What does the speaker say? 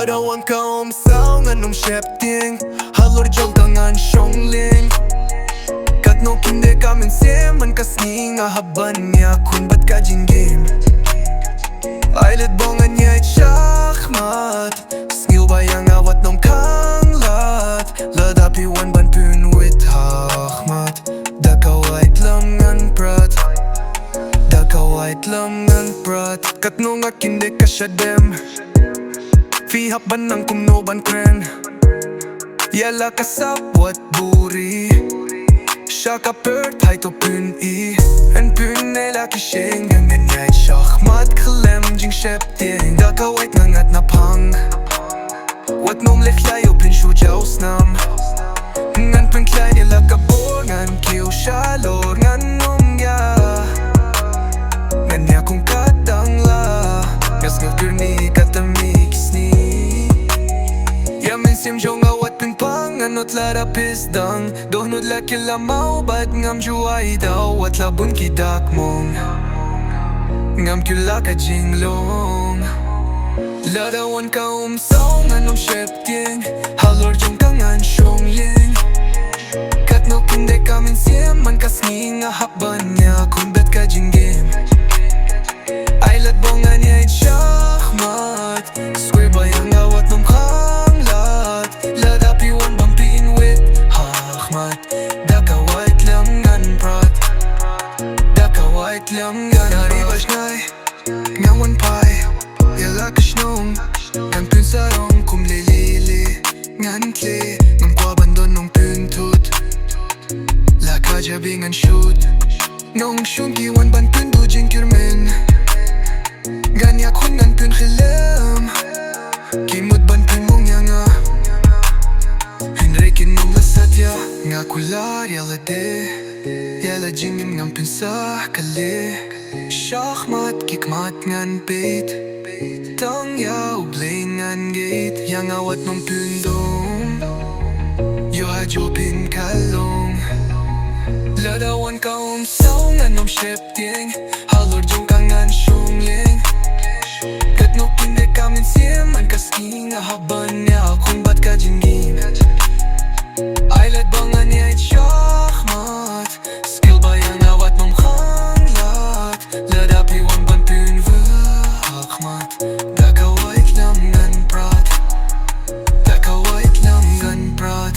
Ladawan ka sao nga nung shepting Halor jog tangan shongling Kat no kinde kamen man kasni nga haban niya kun bat ka jing game Ailet bongan niya it shachmat Skill bayang awat nung kanglat Ladapi wan ban pun with hachmat Daka white lam ngan prat Daka white lam ngan prat Kat no nga kinde ka siya dem Fihap ban ng kumnoban kren Yala kasapwat buri Siya ka pert hay to pun i En pun nela kisheng Gangan yay shachmat kalem jing shepting Daka white ngangat na pang Wat nom lechlayo pin shu jaus nam Ngan pun klay nila kabor Ngan kiw shalor Ngan nom ya Ngan ya kung katang la Ngas ngil gurni katami kisni Yamin sim jong awat pin pang Anot lara pisdang Dohnod la kila mau Bad ngam juay daw Wat labun kidak mong Ngam kila ka jinglong Ladawan ka sao Nganom shepting Halor jong kangan shongling Kat no kinde kamin man kasngi nga hakban niya Kung bet ka jing game Ailat bongan niya it shachmat Swear bayang awat nung kanglat Ladapi wan bampin with hachmat Daka white lam ngan prat Daka white lam ngan Naribas ngay Ngawan pai Yala kashnong Ngan pun sarong kum lilili Ngan kli Ngan kwa bandon nung pun tut La kajabi ngan shoot Nong shun kiwan ban pun du jing kirmen Ganya kun ngan pun khilam Kimut ban pun mong yanga Hinrekin mong lasatya Nga kular yala de Yala jingin ngan pun sa kali Shachmat kikmat ngan bait Tang ya ublain ngan gate Yang awat nung pun dong Yo hajo pin kalong Ladawan ka sao nga nung shepting Halor jong kangan shongling Kat no kinde kamin man kasking nga haban niya Kung bat ka jingin Ailat bangan niya it shachmat Skill bayang awat nung kanglat Ladapi wan ban pun vahakmat Daka white lam ngan prat Daka white lam ngan prat